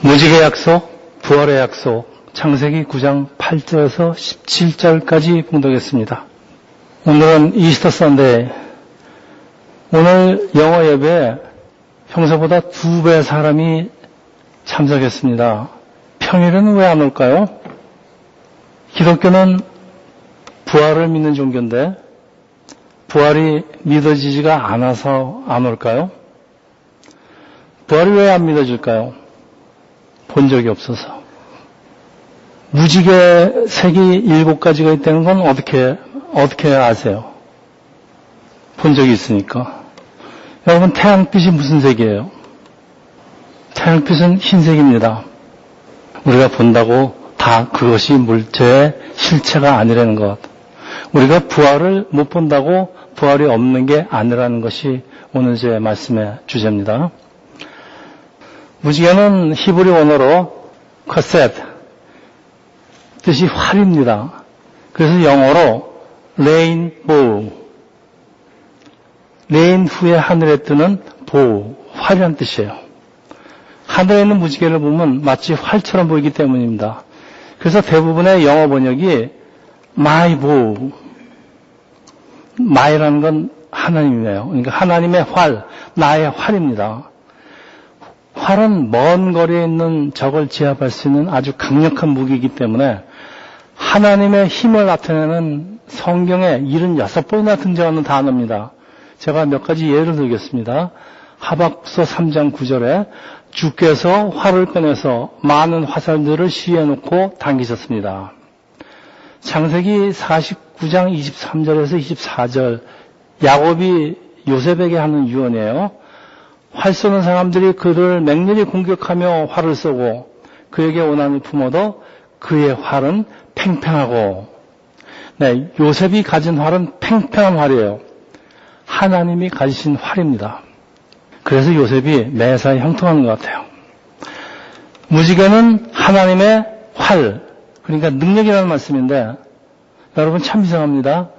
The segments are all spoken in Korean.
무지개 약속, 부활의 약속, 창세기 9장 8절에서 17절까지 봉독했습니다. 오늘은 이스터 선데이. 오늘 영어 예배에 평소보다 2배 사람이 참석했습니다. 평일에는 왜 안 올까요? 기독교는 부활을 믿는 종교인데 부활이 믿어지지가 않아서 안 올까요? 부활이 왜 안 믿어질까요? 본 적이 없어서. 무지개 색이 7가지가 있다는 건 어떻게 아세요? 본 적이 있으니까. 여러분, 태양빛이 무슨 색이에요? 태양빛은 흰색입니다. 우리가 본다고 다 그것이 물체의 실체가 아니라는 것. 우리가 부활을 못 본다고 부활이 없는 게 아니라는 것이 오늘 제 말씀의 주제입니다. 무지개는 히브리 원어로 쿼셋, 뜻이 활입니다. 그래서 영어로 레인보우, 레인 후에 하늘에 뜨는 보우, 활이란 뜻이에요. 하늘에 있는 무지개를 보면 마치 활처럼 보이기 때문입니다. 그래서 대부분의 영어 번역이 my bow, my라는 건 하나님이에요. 그러니까 하나님의 활, 나의 활입니다. 활은 먼 거리에 있는 적을 제압할 수 있는 아주 강력한 무기이기 때문에 하나님의 힘을 나타내는 성경에 76번이나 등장하는 단어입니다. 제가 몇 가지 예를 들겠습니다. 하박국서 3장 9절에 주께서 활을 꺼내서 많은 화살들을 시위해 놓고 당기셨습니다. 창세기 49장 23절에서 24절, 야곱이 요셉에게 하는 유언이에요. 활 쏘는 사람들이 그를 맹렬히 공격하며 활을 쏘고 그에게 원한을 품어도 그의 활은 팽팽하고, 네, 요셉이 가진 활은 팽팽한 활이에요. 하나님이 가지신 활입니다. 그래서 요셉이 매사에 형통하는 것 같아요. 무지개는 하나님의 활, 그러니까 능력이라는 말씀인데 여러분 참 이상합니다.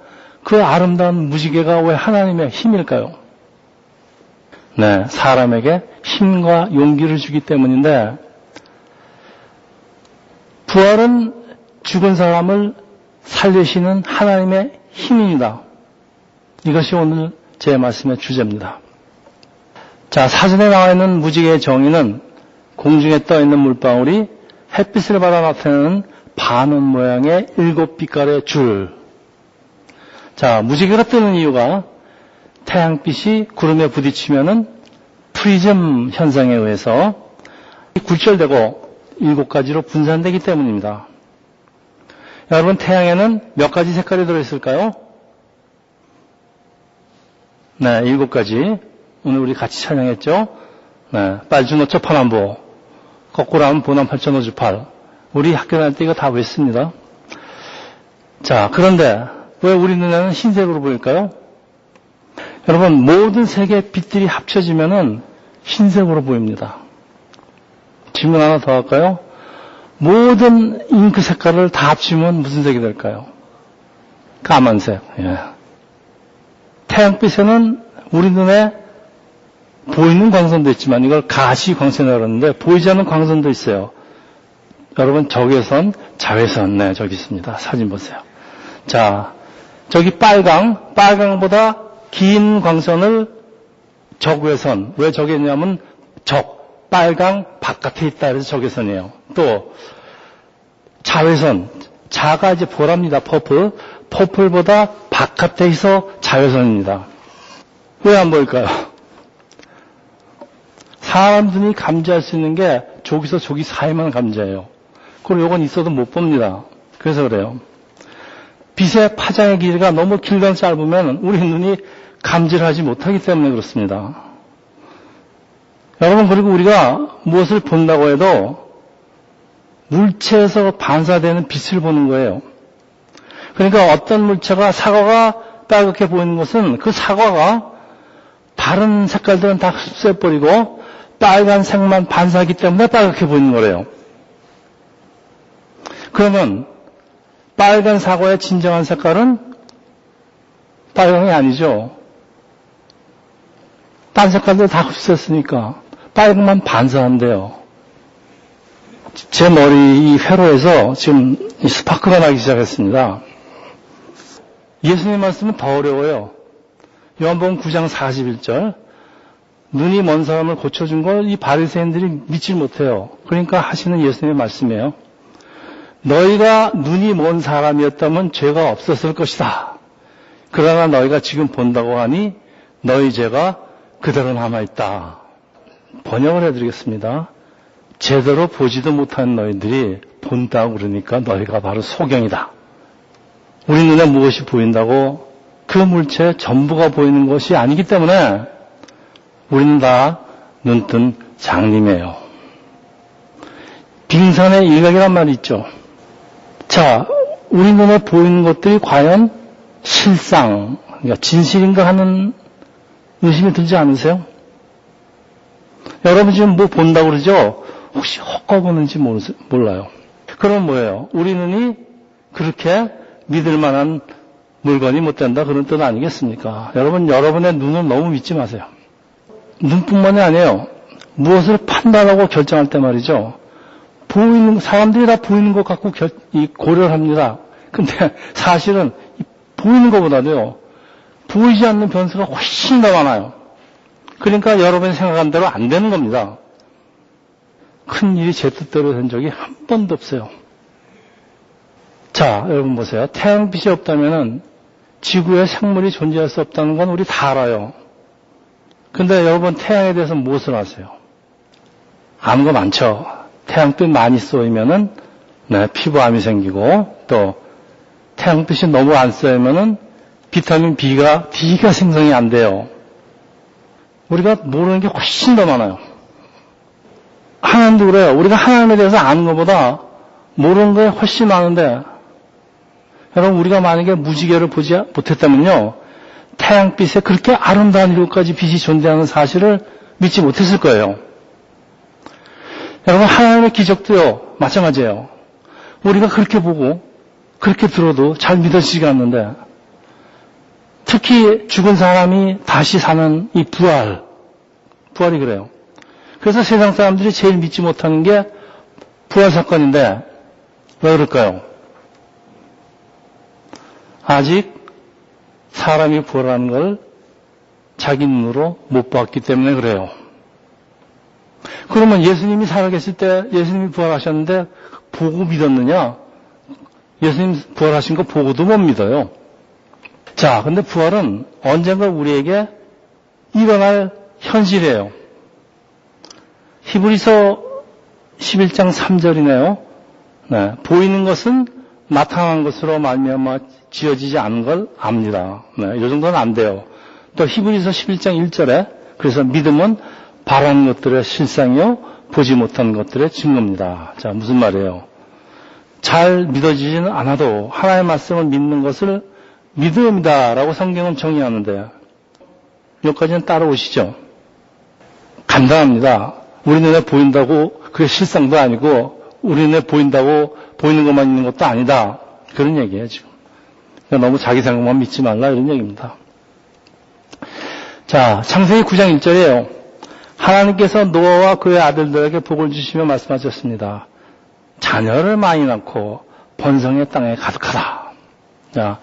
그 아름다운 무지개가 왜 하나님의 힘일까요? 네, 사람에게 힘과 용기를 주기 때문인데 부활은 죽은 사람을 살리시는 하나님의 힘입니다. 이것이 오늘 제 말씀의 주제입니다. 자, 사진에 나와 있는 무지개의 정의는 공중에 떠 있는 물방울이 햇빛을 받아 나타내는 반원 모양의 7빛깔의 줄. 자, 무지개가 뜨는 이유가 태양빛이 구름에 부딪히면은 프리즘 현상에 의해서 굴절되고 7가지로 분산되기 때문입니다. 여러분, 태양에는 몇 가지 색깔이 들어있을까요? 네, 7가지. 오늘 우리 같이 찬양했죠? 네, 빨주노초 파남보, 거꾸로 하면 보남 팔천오주팔. 우리 학교 다닐 때 이거 다 외웠습니다. 자, 그런데 왜 우리 눈에는 흰색으로 보일까요? 여러분, 모든 색의 빛들이 합쳐지면은 흰색으로 보입니다. 질문 하나 더 할까요? 모든 잉크 색깔을 다 합치면 무슨 색이 될까요? 까만색. 예. 태양빛에는 우리 눈에 보이는 광선도 있지만 이걸 가시 광선이라고 그러는데 보이지 않는 광선도 있어요. 여러분, 적외선, 자외선, 네, 저기 있습니다. 사진 보세요. 자, 저기 빨강보다 긴 광선을 적외선, 왜 저기 있냐면 빨강 바깥에 있다 그래서 적외선이에요. 또 자외선, 자가 이제 보랍니다. 퍼플보다 바깥에 있어 자외선입니다. 왜 안 보일까요? 사람 눈이 감지할 수 있는 게 저기서 저기 사이만 감지해요. 그럼 요건 있어도 못 봅니다. 그래서 그래요. 빛의 파장의 길이가 너무 길거나 짧으면 우리 눈이 감지를 하지 못하기 때문에 그렇습니다. 여러분, 그리고 우리가 무엇을 본다고 해도 물체에서 반사되는 빛을 보는 거예요. 그러니까 어떤 물체가 사과가 빨갛게 보이는 것은 그 사과가 다른 색깔들은 다 흡수해버리고 빨간색만 반사하기 때문에 빨갛게 보이는 거래요. 그러면 빨간 사과의 진정한 색깔은 빨강이 아니죠. 딴 색깔들 다 흡수했으니까 빨강만 반사한대요. 제 머리 이 회로에서 지금 스파크가 나기 시작했습니다. 예수님 말씀은 더 어려워요. 요한복음 9장 41절. 눈이 먼 사람을 고쳐준 걸 이 바리새인들이 믿지 못해요. 그러니까 하시는 예수님의 말씀이에요. 너희가 눈이 먼 사람이었다면 죄가 없었을 것이다. 그러나 너희가 지금 본다고 하니 너희 죄가 그대로 남아있다. 번역을 해드리겠습니다. 제대로 보지도 못한 너희들이 본다고 그러니까 너희가 바로 소경이다. 우리 눈에 무엇이 보인다고 그 물체 전부가 보이는 것이 아니기 때문에 우리는 다 눈뜬 장님이에요. 빙산의 일각이란 말이 있죠. 자, 우리 눈에 보이는 것들이 과연 실상, 그러니까 진실인가 하는 의심이 들지 않으세요? 여러분 지금 뭐 본다고 그러죠? 혹시 헛거보는지 몰라요. 그럼 뭐예요? 우리 눈이 그렇게 믿을 만한 물건이 못 된다 그런 뜻 아니겠습니까? 여러분, 여러분의 눈을 너무 믿지 마세요. 눈뿐만이 아니에요. 무엇을 판단하고 결정할 때 말이죠. 사람들이 다 보이는 것 갖고 고려를 합니다. 근데 사실은 보이는 것보다도요, 보이지 않는 변수가 훨씬 더 많아요. 그러니까 여러분이 생각한 대로 안 되는 겁니다. 큰 일이 제 뜻대로 된 적이 한 번도 없어요. 자, 여러분 보세요. 태양빛이 없다면은 지구에 생물이 존재할 수 없다는 건 우리 다 알아요. 근데 여러분 태양에 대해서 무엇을 아세요? 아는 거 많죠. 태양빛 많이 쏘이면은 피부암이 생기고 또 태양빛이 너무 안 쏘이면은 비타민 D가 생성이 안 돼요. 우리가 모르는 게 훨씬 더 많아요. 하나님도 그래요. 우리가 하나님에 대해서 아는 것보다 모르는 게 훨씬 많은데 여러분 우리가 만약에 무지개를 보지 못했다면요. 태양빛에 그렇게 아름다운 이곳까지 빛이 존재하는 사실을 믿지 못했을 거예요. 여러분 하나님의 기적도요. 마찬가지예요. 우리가 그렇게 보고 그렇게 들어도 잘 믿어지지가 않는데 특히 죽은 사람이 다시 사는 이 부활이 그래요. 그래서 세상 사람들이 제일 믿지 못하는 게 부활 사건인데 왜 그럴까요? 아직 사람이 부활하는 걸 자기 눈으로 못 봤기 때문에 그래요. 그러면 예수님이 살아계실 때 예수님이 부활하셨는데 보고 믿었느냐? 예수님 부활하신 거 보고도 못 믿어요. 자, 근데 부활은 언젠가 우리에게 일어날 현실이에요. 히브리서 11장 3절이네요. 네, 보이는 것은 나타난 것으로 말미암아 지어지지 않은 걸 압니다. 네, 이 정도는 안 돼요. 또 히브리서 11장 1절에 그래서 믿음은 바라는 것들의 실상이요 보지 못한 것들의 증거입니다. 자, 무슨 말이에요? 잘 믿어지지는 않아도 하나님의 말씀을 믿는 것을 믿음이다라고 성경은 정의하는데 여기까지는 따라오시죠? 간단합니다. 우리 눈에 보인다고 그게 실상도 아니고 우리 눈에 보인다고 보이는 것만 있는 것도 아니다. 그런 얘기예요 지금. 그러니까 너무 자기 생각만 믿지 말라 이런 얘기입니다. 자, 창세기 9장 1절이에요. 하나님께서 노아와 그의 아들들에게 복을 주시며 말씀하셨습니다. 자녀를 많이 낳고 번성의 땅에 가득하라. 자,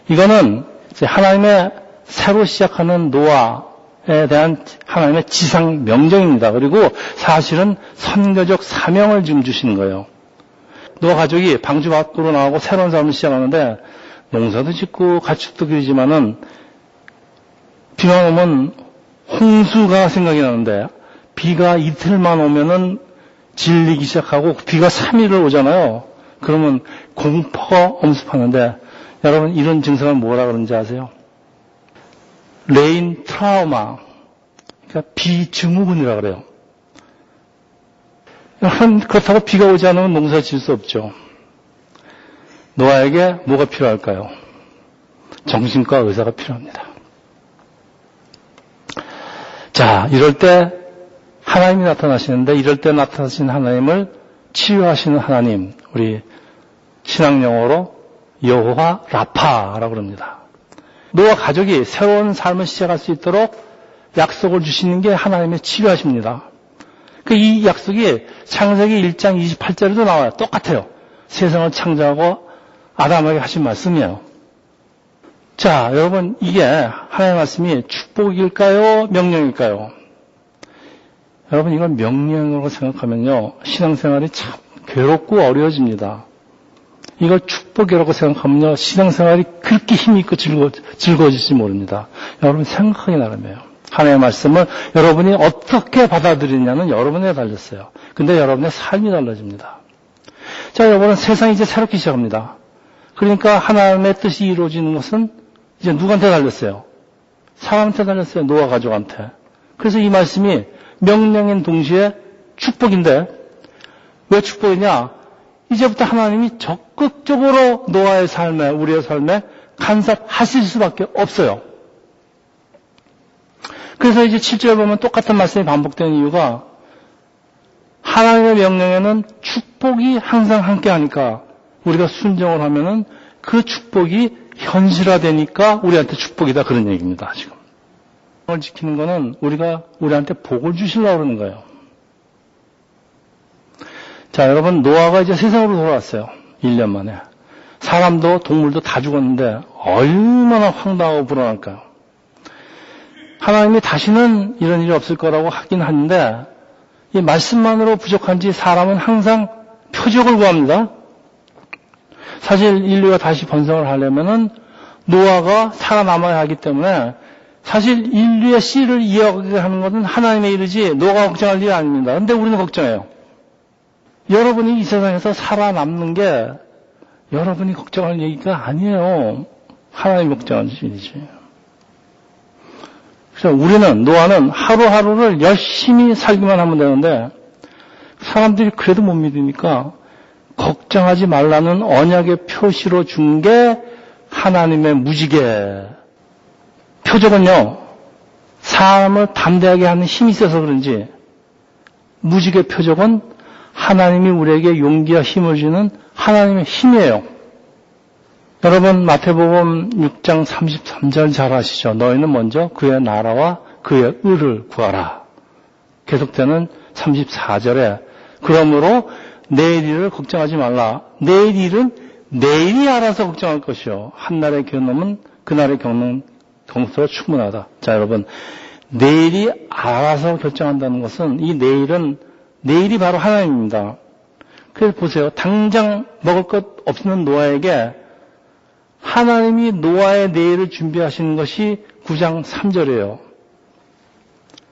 이거는 이제 하나님의 새로 시작하는 노아에 대한 하나님의 지상 명령입니다. 그리고 사실은 선교적 사명을 지금 주시는 거예요. 노아 가족이 방주 밖으로 나가고 새로운 삶을 시작하는데 농사도 짓고 가축도 기르지만은 비만 오면 홍수가 생각이 나는데 비가 이틀만 오면은 질리기 시작하고 비가 3일을 오잖아요. 그러면 공포가 엄습하는데 여러분 이런 증상을 뭐라 그러는지 아세요? 레인 트라우마, 그러니까 비증후군이라 그래요. 여러분 그렇다고 비가 오지 않으면 농사 지을 수 없죠. 노아에게 뭐가 필요할까요? 정신과 의사가 필요합니다. 자, 이럴 때 하나님이 나타나시는데 이럴 때 나타나신 하나님을 치유하시는 하나님, 우리 신앙용어로 여호와 라파라고 그럽니다. 노아 가족이 새로운 삶을 시작할 수 있도록 약속을 주시는 게 하나님의 치유하십니다. 이 약속이 창세기 1장 28절에도 나와요. 똑같아요. 세상을 창조하고 아담에게 하신 말씀이에요. 자, 여러분, 이게 하나님의 말씀이 축복일까요? 명령일까요? 여러분, 이걸 명령으로 생각하면요, 신앙생활이 참 괴롭고 어려워집니다. 이걸 축복이라고 생각하면요, 신앙생활이 그렇게 힘이 있고 즐거워질지 모릅니다. 여러분, 생각하기 나름이에요. 하나님의 말씀을 여러분이 어떻게 받아들이냐는 여러분에 달렸어요. 근데 여러분의 삶이 달라집니다. 자, 여러분은 세상이 이제 새롭게 시작합니다. 그러니까 하나님의 뜻이 이루어지는 것은 이제 누구한테 달렸어요? 사람한테 달렸어요. 노아 가족한테. 그래서 이 말씀이 명령인 동시에 축복인데, 왜 축복이냐? 이제부터 하나님이 적극적으로 노아의 삶에, 우리의 삶에 간섭하실 수밖에 없어요. 그래서 이제 7절 보면 똑같은 말씀이 반복되는 이유가, 하나님의 명령에는 축복이 항상 함께 하니까 우리가 순종을 하면은 그 축복이 현실화되니까 우리한테 축복이다, 그런 얘기입니다, 지금. 을 지키는 거는 우리한테 복을 주시려고 그러는 거예요. 자, 여러분, 노아가 이제 세상으로 돌아왔어요. 1년 만에. 사람도 동물도 다 죽었는데 얼마나 황당하고 불안할까요? 하나님이 다시는 이런 일이 없을 거라고 하긴 하는데, 이 말씀만으로 부족한지 사람은 항상 표적을 구합니다. 사실 인류가 다시 번성을 하려면은 노아가 살아남아야 하기 때문에, 사실 인류의 씨를 이어가게 하는 것은 하나님의 일이지 노아가 걱정할 일이 아닙니다. 근데 우리는 걱정해요. 여러분이 이 세상에서 살아남는 게 여러분이 걱정할 얘기가 아니에요. 하나님이 걱정하는 일이지. 그래서 노아는 하루하루를 열심히 살기만 하면 되는데, 사람들이 그래도 못 믿으니까 걱정하지 말라는 언약의 표시로 준 게 하나님의 무지개. 표적은요, 사람을 담대하게 하는 힘이 있어서 그런지, 무지개 표적은 하나님이 우리에게 용기와 힘을 주는 하나님의 힘이에요. 여러분, 마태복음 6장 33절 잘 아시죠? 너희는 먼저 그의 나라와 그의 의를 구하라. 계속되는 34절에, 그러므로 내일 일을 걱정하지 말라. 내일 일은 내일이 알아서 걱정할 것이요. 한날의 경험은 그날의 경험으로 충분하다. 자, 여러분, 내일이 알아서 결정한다는 것은, 이 내일이 바로 하나님입니다. 그래서 보세요. 당장 먹을 것 없는 노아에게 하나님이 노아의 내일을 준비하시는 것이 9장 3절이에요.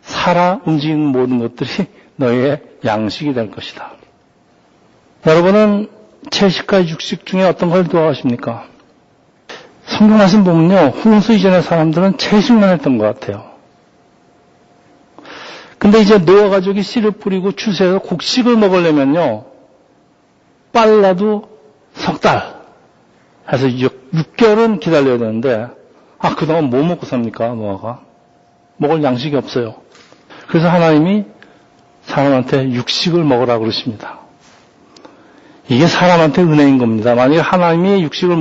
살아 움직이는 모든 것들이 너희의 양식이 될 것이다. 여러분은 채식과 육식 중에 어떤 걸 좋아하십니까? 성경 말씀 보면요, 홍수 이전의 사람들은 채식만 했던 것 같아요. 근데 이제 노아 가족이 씨를 뿌리고 추수해서 곡식을 먹으려면요, 빨라도 석 달 해서 6개월은 기다려야 되는데, 그동안 뭐 먹고 삽니까, 노아가? 먹을 양식이 없어요. 그래서 하나님이 사람한테 육식을 먹으라고 그러십니다. 이게 사람한테 은혜인 겁니다. 만약에 하나님이 육식을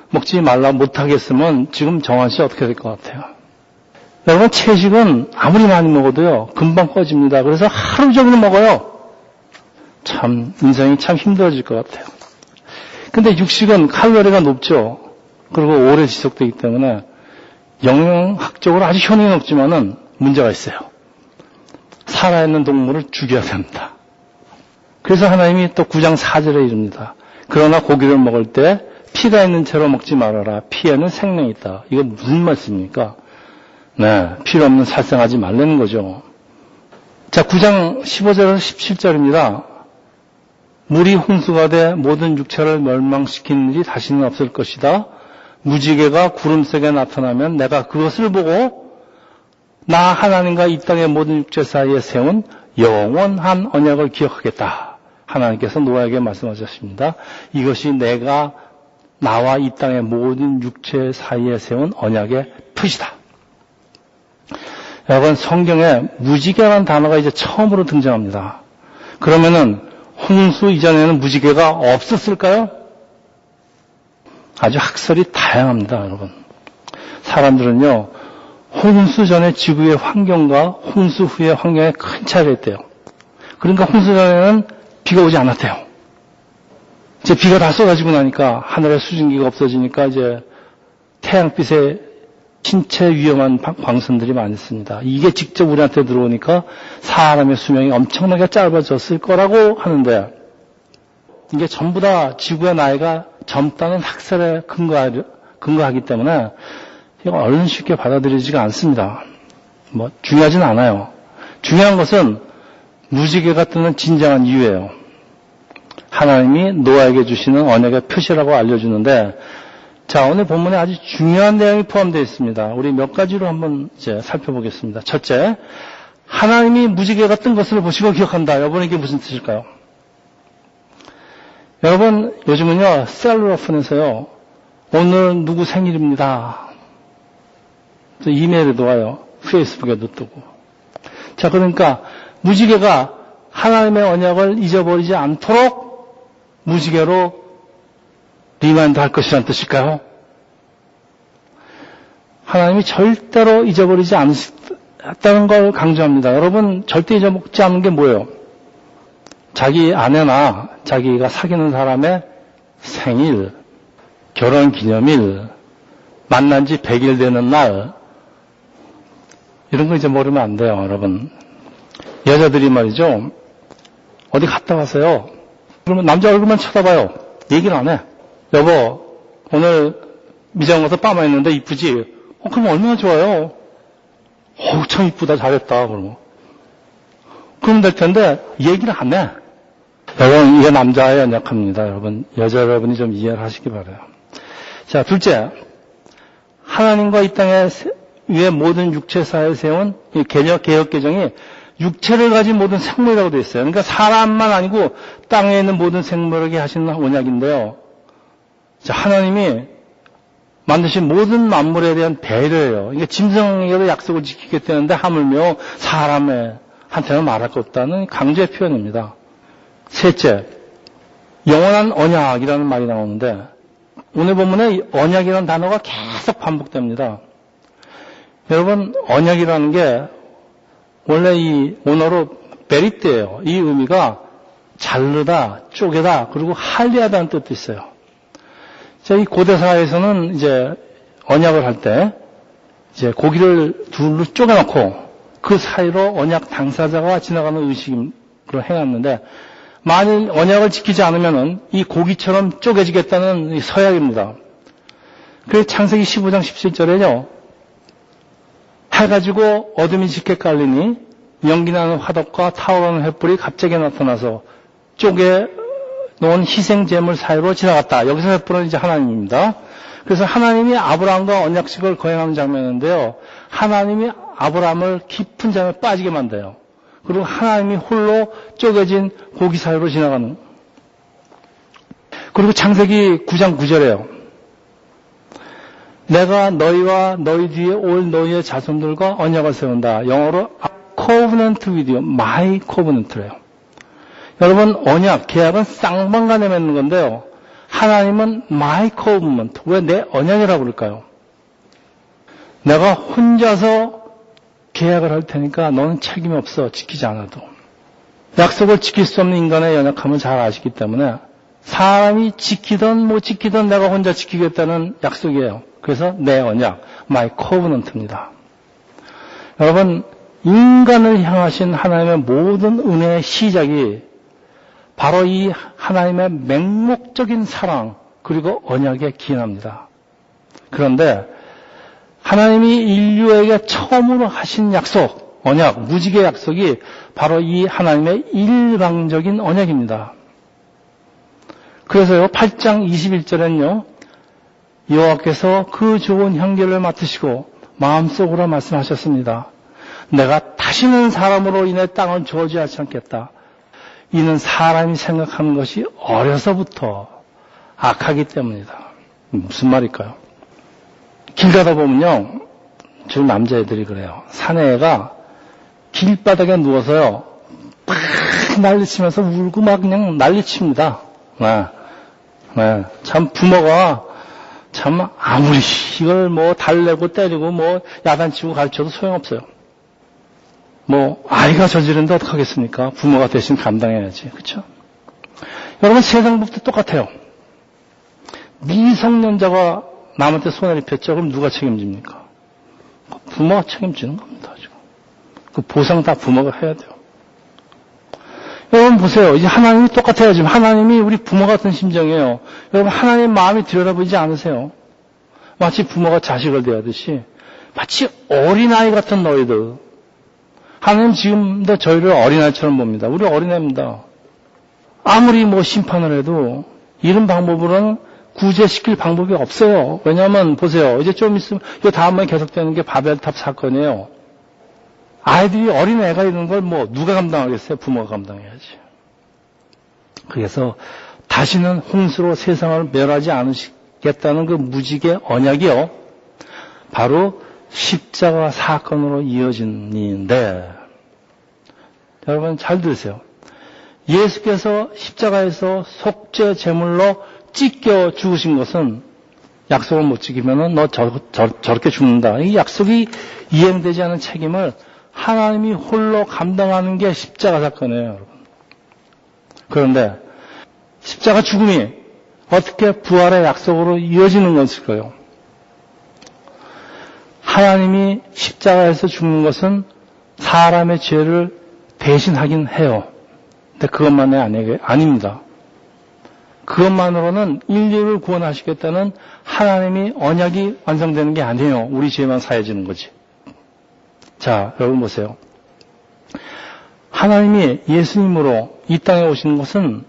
먹지 말라 못하겠으면 지금 정한 씨 어떻게 될 것 같아요? 여러분, 채식은 아무리 많이 먹어도요, 금방 꺼집니다. 그래서 하루 종일 먹어요. 참, 인생이 참 힘들어질 것 같아요. 근데 육식은 칼로리가 높죠. 그리고 오래 지속되기 때문에 영양학적으로 아주 효능이 높지만은 문제가 있어요. 살아있는 동물을 죽여야 됩니다. 그래서 하나님이 또 9장 4절에 이릅니다. 그러나 고기를 먹을 때 피가 있는 채로 먹지 말아라. 피에는 생명이 있다. 이거 무슨 말씀입니까? 네, 필요 없는 살생하지 말라는 거죠. 자, 9장 15절에서 17절입니다. 물이 홍수가 돼 모든 육체를 멸망시키는 일이 다시는 없을 것이다. 무지개가 구름 속에 나타나면 내가 그것을 보고 나 하나님과 이 땅의 모든 육체 사이에 세운 영원한 언약을 기억하겠다. 하나님께서 노아에게 말씀하셨습니다. 이것이 내가 나와 이 땅의 모든 육체 사이에 세운 언약의 표시다. 여러분, 성경에 무지개라는 단어가 이제 처음으로 등장합니다. 그러면은 홍수 이전에는 무지개가 없었을까요? 아주 학설이 다양합니다, 여러분. 사람들은요, 홍수 전에 지구의 환경과 홍수 후의 환경에 큰 차이가 있대요. 그러니까 홍수전에는 비가 오지 않았대요. 이제 비가 다 쏟아지고 나니까 하늘에 수증기가 없어지니까 이제 태양빛에 신체 위험한 광선들이 많이 있습니다. 이게 직접 우리한테 들어오니까 사람의 수명이 엄청나게 짧아졌을 거라고 하는데 이게 전부 다 지구의 나이가 젊다는 학설에 근거하기 때문에 이거 얼른 쉽게 받아들이지가 않습니다. 뭐 중요하진 않아요. 중요한 것은 무지개가 뜨는 진정한 이유예요. 하나님이 노아에게 주시는 언약의 표시라고 알려주는데 자, 오늘 본문에 아주 중요한 내용이 포함되어 있습니다. 우리 몇 가지로 한번 이제 살펴보겠습니다. 첫째, 하나님이 무지개가 뜬 것을 보시고 기억한다. 여러분 이게 무슨 뜻일까요? 여러분 요즘은요 셀러폰에서요 오늘 누구 생일입니다. 이메일에도 와요. 페이스북에도 뜨고. 자, 그러니까 무지개가 하나님의 언약을 잊어버리지 않도록 무지개로 리마인드 할 것이란 뜻일까요? 하나님이 절대로 잊어버리지 않았다는 걸 강조합니다. 여러분 절대 잊어먹지 않는 게 뭐예요? 자기 아내나 자기가 사귀는 사람의 생일, 결혼기념일, 만난 지 100일 되는 날 이런 거 잊어버리면 안 돼요, 여러분. 여자들이 말이죠. 어디 갔다 왔어요. 그러면 남자 얼굴만 쳐다봐요. 얘기를 안 해. 여보, 오늘 미장 가서 빠마 했는데 이쁘지? 그럼 얼마나 좋아요. 참 이쁘다, 잘했다, 그러면. 그러면 될 텐데, 얘기를 안 해. 여러분, 이게 남자의 연약합니다, 여러분. 여자 여러분이 좀 이해를 하시기 바라요. 자, 둘째. 하나님과 이 땅에 위에 모든 육체사에 세운 이 개혁개정이 육체를 가진 모든 생물이라고 되어 있어요. 그러니까 사람만 아니고 땅에 있는 모든 생물에게 하시는 언약인데요. 자, 하나님이 만드신 모든 만물에 대한 배려예요. 이게 짐승에게도 약속을 지키겠다는데 하물며 사람한테는 말할 것 없다는 강조의 표현입니다. 셋째, 영원한 언약이라는 말이 나오는데 오늘 본문에 언약이라는 단어가 계속 반복됩니다. 여러분, 언약이라는 게 원래 이 원어로 베리트예요. 이 의미가 자르다, 쪼개다, 그리고 할례하다는 뜻도 있어요. 자, 이 고대사에서는 이제 언약을 할 때 이제 고기를 둘로 쪼개놓고 그 사이로 언약 당사자가 지나가는 의식으로 해놨는데 만일 언약을 지키지 않으면은 이 고기처럼 쪼개지겠다는 이 서약입니다. 그래서 창세기 15장 17절에요. 해가지고 어둠이 짙게 깔리니 연기나는 화덕과 타오르는 횃불이 갑자기 나타나서 쪼개 놓은 희생제물 사이로 지나갔다. 여기서 횃불은 이제 하나님입니다. 그래서 하나님이 아브라함과 언약식을 거행하는 장면인데요. 하나님이 아브라함을 깊은 잠에 빠지게 만들어요. 그리고 하나님이 홀로 쪼개진 고기 사이로 지나가는. 그리고 창세기 9장 9절에요. 내가 너희와 너희 뒤에 올 너희의 자손들과 언약을 세운다. 영어로 covenant with you, my covenant래요. 여러분, 언약, 계약은 쌍방간에 맺는 건데요. 하나님은 my covenant, 왜 내 언약이라고 그럴까요? 내가 혼자서 계약을 할 테니까 너는 책임이 없어, 지키지 않아도. 약속을 지킬 수 없는 인간의 연약함을 잘 아시기 때문에 사람이 지키든 못 지키든 내가 혼자 지키겠다는 약속이에요. 그래서 내 언약, my covenant입니다. 여러분, 인간을 향하신 하나님의 모든 은혜의 시작이 바로 이 하나님의 맹목적인 사랑 그리고 언약에 기인합니다. 그런데 하나님이 인류에게 처음으로 하신 약속, 언약, 무지개 약속이 바로 이 하나님의 일방적인 언약입니다. 그래서요 8장 21절에는요 여호와께서 그 좋은 향기를 맡으시고 마음속으로 말씀하셨습니다. 내가 다시는 사람으로 인해 땅을 저주하지 않겠다. 이는 사람이 생각하는 것이 어려서부터 악하기 때문이다. 무슨 말일까요? 길 가다 보면요, 저 남자애들이 그래요. 사내애가 길바닥에 누워서요, 막 난리치면서 울고 막 그냥 난리칩니다. 참 부모가 참 아무리 이걸 뭐 달래고 때리고 뭐 야단치고 가르쳐도 소용없어요. 아이가 저지른데 어떡하겠습니까? 부모가 대신 감당해야지. 그렇죠? 여러분, 세상 법도 똑같아요. 미성년자가 남한테 손해를 입혔죠. 그럼 누가 책임집니까? 부모가 책임지는 겁니다. 지금. 그 보상 다 부모가 해야 돼요. 여러분 보세요. 이제 하나님이 똑같아요. 지금 하나님이 우리 부모 같은 심정이에요. 여러분, 하나님 마음이 들여다보이지 않으세요? 마치 부모가 자식을 대하듯이 마치 어린아이 같은 너희들. 하나님 지금도 저희를 어린아이처럼 봅니다. 우리 어린애입니다. 아무리 심판을 해도 이런 방법으로는 구제시킬 방법이 없어요. 왜냐하면 보세요. 이제 좀 있으면 이 다음에 계속되는 게 바벨탑 사건이에요. 아이들이 어린애가 이런 걸 누가 감당하겠어요? 부모가 감당해야지. 그래서 다시는 홍수로 세상을 멸하지 않으시겠다는 그 무지개 언약이요. 바로 십자가 사건으로 이어진 일인데, 여러분 잘 들으세요. 예수께서 십자가에서 속죄 제물로 찢겨 죽으신 것은 약속을 못 지키면은 너 저렇게 죽는다. 이 약속이 이행되지 않은 책임을 하나님이 홀로 감당하는 게 십자가 사건이에요, 여러분. 그런데 십자가 죽음이 어떻게 부활의 약속으로 이어지는 것일까요? 하나님이 십자가에서 죽는 것은 사람의 죄를 대신하긴 해요. 근데 그것만이 아닙니다. 그것만으로는 인류를 구원하시겠다는 하나님이 언약이 완성되는 게 아니에요. 우리 죄만 사해지는 거지. 자, 여러분 보세요. 하나님이 예수님으로 이 땅에 오신 것은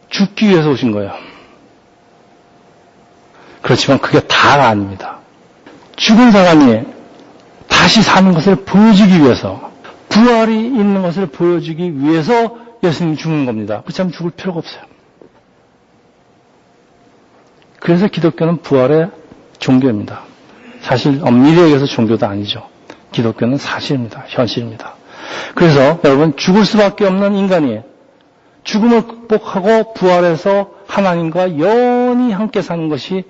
죽기 위해서 오신 거예요. 그렇지만 그게 다가 아닙니다. 죽은 사람이 다시 사는 것을 보여주기 위해서, 부활이 있는 것을 보여주기 위해서 예수님이 죽는 겁니다. 그렇다면 죽을 필요가 없어요. 그래서 기독교는 부활의 종교입니다. 사실 엄밀히 얘기해서 종교도 아니죠. 기독교는 사실입니다. 현실입니다. 그래서 여러분, 죽을 수밖에 없는 인간이 죽음을 극복하고 부활해서 하나님과 영원히 함께 사는 것이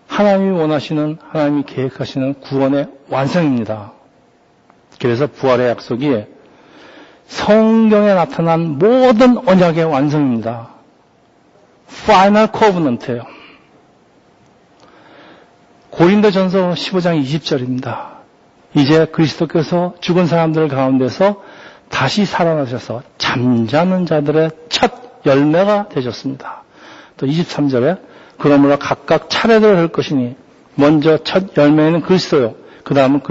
하나님이 원하시는, 하나님이 계획하시는 구원의 완성입니다. 그래서 부활의 약속이 성경에 나타난 모든 언약의 완성입니다. Final Covenant예요. 고린도전서 15장 20절입니다. 이제 그리스도께서 죽은 사람들 가운데서 다시 살아나셔서 잠자는 자들의 첫 열매가 되셨습니다. 또 23절에 그러므로 각각 차례대로 할 것이니 먼저 첫 열매는 그리스도요. 그 다음은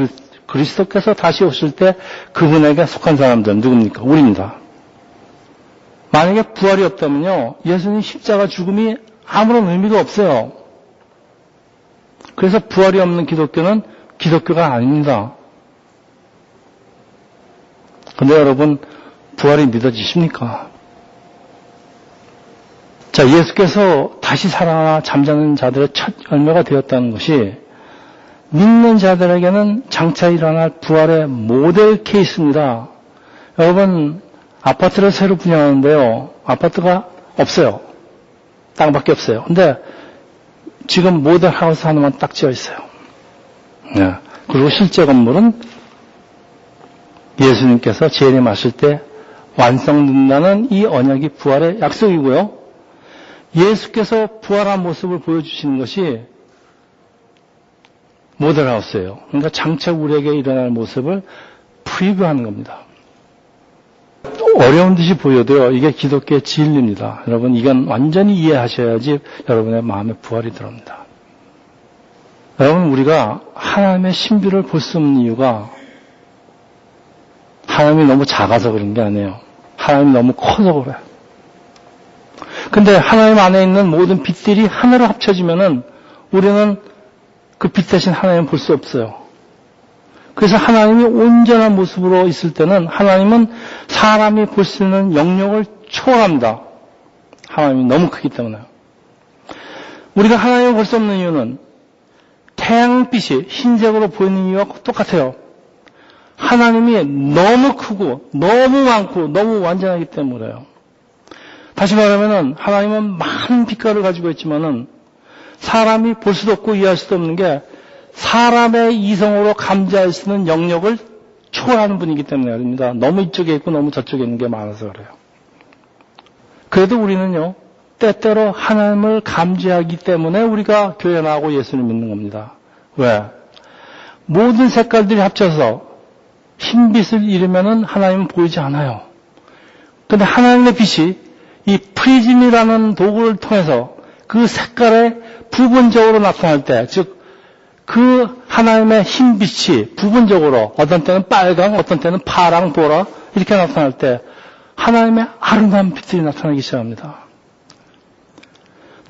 그리스도께서 다시 오실 때 그분에게 속한 사람들은 누굽니까? 우리입니다. 만약에 부활이 없다면요, 예수님 십자가 죽음이 아무런 의미가 없어요. 그래서 부활이 없는 기독교는 기독교가 아닙니다. 근데 여러분, 부활이 믿어지십니까? 자, 예수께서 다시 살아나 잠자는 자들의 첫 열매가 되었다는 것이 믿는 자들에게는 장차 일어날 부활의 모델 케이스입니다. 여러분, 아파트를 새로 분양하는데요, 아파트가 없어요. 땅밖에 없어요. 근데 지금 모델 하우스 하나만 딱 지어 있어요. 네. 그리고 실제 건물은 예수님께서 재림하실 때 완성된다는 이 언약이 부활의 약속이고요. 예수께서 부활한 모습을 보여주시는 것이 모델하우스예요. 그러니까 장차 우리에게 일어날 모습을 프리뷰하는 겁니다. 어려운 듯이 보여도요, 이게 기독교의 진리입니다. 여러분, 이건 완전히 이해하셔야지 여러분의 마음에 부활이 들어옵니다. 여러분, 우리가 하나님의 신비를 볼 수 없는 이유가 하나님이 너무 작아서 그런 게 아니에요. 하나님이 너무 커서 그래요. 근데 하나님 안에 있는 모든 빛들이 하나로 합쳐지면은 우리는 그 빛 대신 하나님을 볼 수 없어요. 그래서 하나님이 온전한 모습으로 있을 때는 하나님은 사람이 볼 수 있는 영역을 초월합니다. 하나님이 너무 크기 때문에. 우리가 하나님을 볼 수 없는 이유는 태양빛이 흰색으로 보이는 이유와 똑같아요. 하나님이 너무 크고 너무 많고 너무 완전하기 때문에요. 다시 말하면은 하나님은 많은 빛깔을 가지고 있지만은 사람이 볼 수도 없고 이해할 수도 없는 게 사람의 이성으로 감지할 수 있는 영역을 초월하는 분이기 때문에 그럽니다. 너무 이쪽에 있고 너무 저쪽에 있는 게 많아서 그래요. 그래도 우리는요, 때때로 하나님을 감지하기 때문에 우리가 교회 나가고 예수를 믿는 겁니다. 왜? 모든 색깔들이 합쳐서 흰빛을 이루면은 하나님은 보이지 않아요. 근데 하나님의 빛이 이 프리즘이라는 도구를 통해서 그 색깔에 부분적으로 나타날 때, 즉, 그 하나님의 흰빛이 부분적으로 어떤 때는 빨강, 어떤 때는 파랑, 보라 이렇게 나타날 때 하나님의 아름다운 빛들이 나타나기 시작합니다.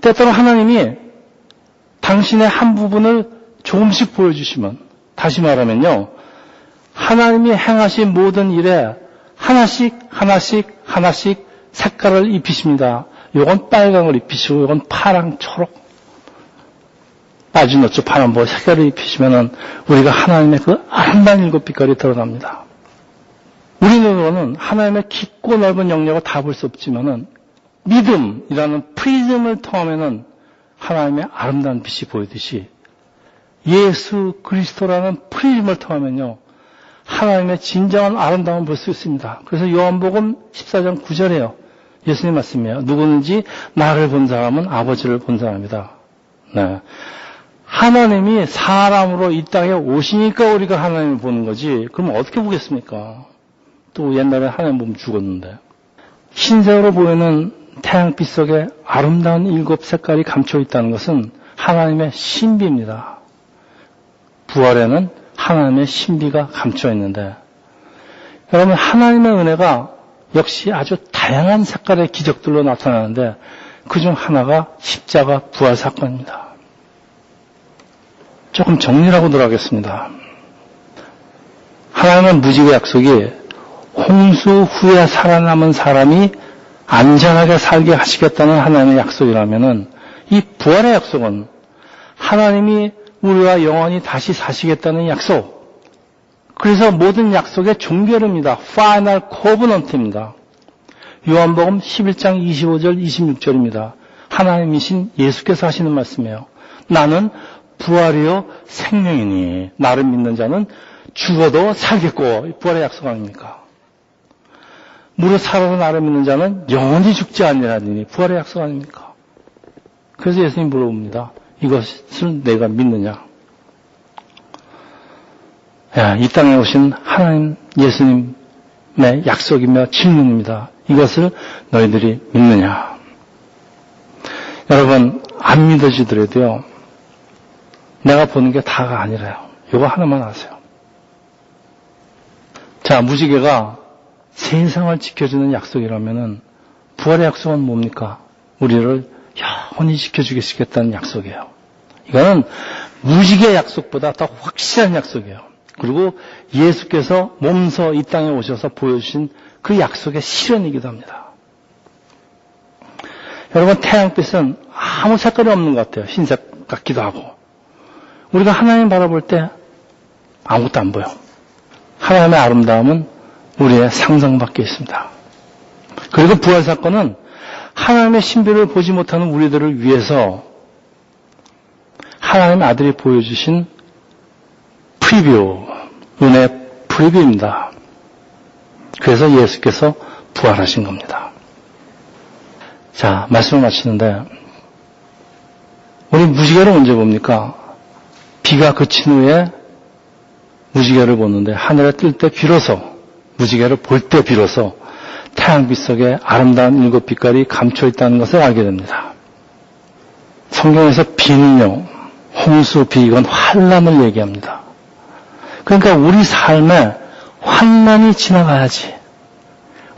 때때로 하나님이 당신의 한 부분을 조금씩 보여주시면, 다시 말하면요, 하나님이 행하신 모든 일에 하나씩 색깔을 입히십니다. 요건 빨강을 입히시고 요건 파랑, 초록, 빠진 어쩌 파란 뭐 색깔을 입히시면은 우리가 하나님의 그 아름다운 일곱 빛깔이 드러납니다. 우리 눈으로는 하나님의 깊고 넓은 영역을 다 볼 수 없지만은 믿음이라는 프리즘을 통하면은 하나님의 아름다운 빛이 보이듯이 예수 그리스도라는 프리즘을 통하면요, 하나님의 진정한 아름다움을 볼 수 있습니다. 그래서 요한복음 14장 9절에요. 예수님 말씀이에요. 누구든지 나를 본 사람은 아버지를 본 사람이다. 네. 하나님이 사람으로 이 땅에 오시니까 우리가 하나님을 보는 거지. 그럼 어떻게 보겠습니까? 또 옛날에 하나님 보면 죽었는데. 흰색으로 보이는 태양빛 속에 아름다운 일곱 색깔이 감춰 있다는 것은 하나님의 신비입니다. 부활에는 하나님의 신비가 감춰 있는데, 여러분, 하나님의 은혜가 역시 아주 다양한 색깔의 기적들로 나타나는데 그중 하나가 십자가 부활 사건입니다. 조금 정리를 하고 들어가겠습니다. 하나님의 무지개 약속이 홍수 후에 살아남은 사람이 안전하게 살게 하시겠다는 하나님의 약속이라면은 이 부활의 약속은 하나님이 우리와 영원히 다시 사시겠다는 약속. 그래서 모든 약속의 종결입니다. Final Covenant입니다. 요한복음 11장 25절 26절입니다. 하나님이신 예수께서 하시는 말씀이에요. 나는 부활이요 생명이니 나를 믿는 자는 죽어도 살겠고, 부활의 약속 아닙니까? 무릇 살아서 나를 믿는 자는 영원히 죽지 아니하리니 부활의 약속 아닙니까? 그래서 예수님 물어봅니다. 이것을 내가 믿느냐? 이 땅에 오신 하나님 예수님의 약속이며 질문입니다. 이것을 너희들이 믿느냐? 여러분, 안 믿어지더라도요, 내가 보는 게 다가 아니라요. 이거 하나만 아세요. 자, 무지개가 세상을 지켜주는 약속이라면은 부활의 약속은 뭡니까? 우리를 영원히 지켜주시겠다는 약속이에요. 이거는 무지개 약속보다 더 확실한 약속이에요. 그리고 예수께서 몸소 이 땅에 오셔서 보여주신 그 약속의 실현이기도 합니다. 여러분, 태양빛은 아무 색깔이 없는 것 같아요. 흰색 같기도 하고. 우리가 하나님 바라볼 때 아무것도 안 보여. 하나님의 아름다움은 우리의 상상 밖에 있습니다. 그리고 부활 사건은 하나님의 신비를 보지 못하는 우리들을 위해서 하나님의 아들이 보여주신 프리뷰, 은혜의 프리뷰입니다. 그래서 예수께서 부활하신 겁니다. 자, 말씀을 마치는데 우리 무지개를 언제 봅니까? 비가 그친 후에 무지개를 보는데 하늘에 뜰 때 비로소, 무지개를 볼 때 비로소 태양빛 속에 아름다운 일곱 빛깔이 감춰 있다는 것을 알게 됩니다. 성경에서 비는요, 홍수, 비, 이건 환난을 얘기합니다. 그러니까 우리 삶에 환난이 지나가야지,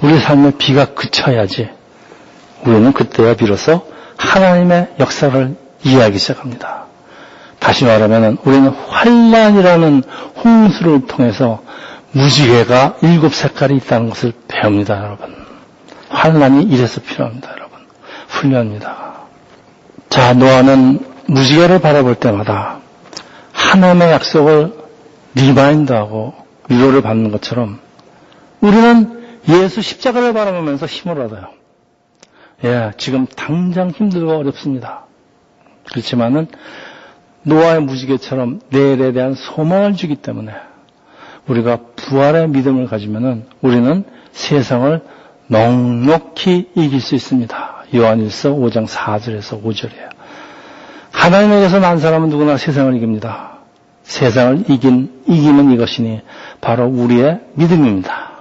우리 삶에 비가 그쳐야지 우리는 그때야 비로소 하나님의 역사를 이해하기 시작합니다. 다시 말하면 우리는 환난이라는 홍수를 통해서 무지개가 일곱 색깔이 있다는 것을 배웁니다, 여러분. 환난이 이래서 필요합니다, 여러분. 훌륭합니다. 자, 노아는 무지개를 바라볼 때마다 하나님의 약속을 리마인드하고 위로를 받는 것처럼 우리는 예수 십자가를 바라보면서 힘을 얻어요. 지금 당장 힘들고 어렵습니다. 그렇지만은 노아의 무지개처럼 내일에 대한 소망을 주기 때문에 우리가 부활의 믿음을 가지면은 우리는 세상을 넉넉히 이길 수 있습니다. 요한일서 5장 4절에서 5절이에요. 하나님에게서 난 사람은 누구나 세상을 이깁니다. 세상을 이기는 이것이니 바로 우리의 믿음입니다.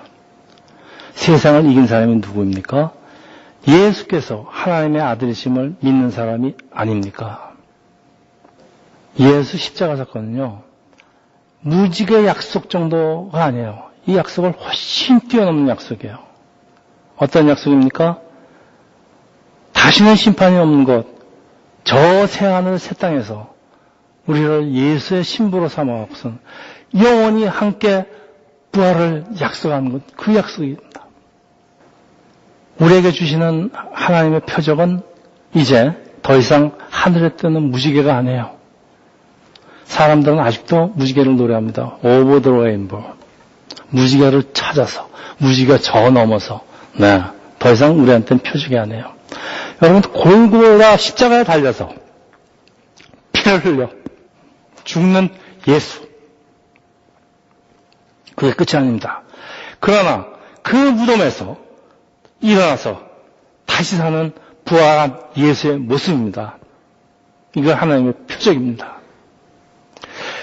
세상을 이긴 사람이 누구입니까? 예수께서 하나님의 아들이심을 믿는 사람이 아닙니까? 예수 십자가 사건은요, 무지개 약속 정도가 아니에요. 이 약속을 훨씬 뛰어넘는 약속이에요. 어떤 약속입니까? 다시는 심판이 없는 것, 저 새하늘 새 땅에서 우리를 예수의 신부로 삼아갖고선 영원히 함께 부활을 약속하는 것, 그 약속입니다. 우리에게 주시는 하나님의 표적은 이제 더 이상 하늘에 뜨는 무지개가 아니에요. 사람들은 아직도 무지개를 노래합니다. Over the rainbow. 무지개를 찾아서, 무지개 저 넘어서, 네, 더 이상 우리한테는 표적이 아니에요. 여러분, 골고라 십자가에 달려서 피를 흘려 죽는 예수. 그게 끝이 아닙니다. 그러나 그 무덤에서 일어나서 다시 사는 부활한 예수의 모습입니다. 이거 하나님의 표적입니다.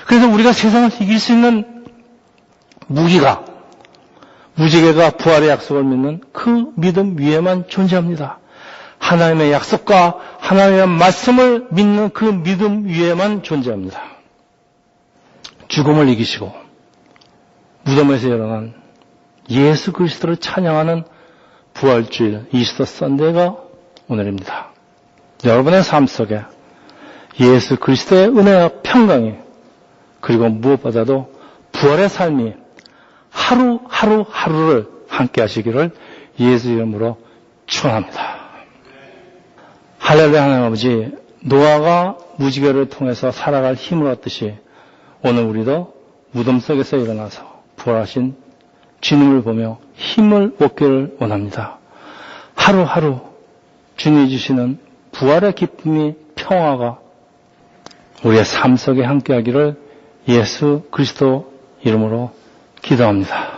그래서 우리가 세상을 이길 수 있는 무기가, 무지개가 부활의 약속을 믿는 그 믿음 위에만 존재합니다. 하나님의 약속과 하나님의 말씀을 믿는 그 믿음 위에만 존재합니다. 죽음을 이기시고 무덤에서 일어난 예수 그리스도를 찬양하는 부활주일 이스터 선데이가 오늘입니다. 여러분의 삶 속에 예수 그리스도의 은혜와 평강이, 그리고 무엇보다도 부활의 삶이 하루를 함께 하시기를 예수 이름으로 축원합니다. 할렐루야. 하나님 아버지, 노아가 무지개를 통해서 살아갈 힘을 얻듯이 오늘 우리도 무덤 속에서 일어나서 부활하신 주님을 보며 힘을 얻기를 원합니다. 하루하루 주님이 주시는 부활의 기쁨이, 평화가 우리의 삶 속에 함께하기를 예수 그리스도 이름으로 기도합니다.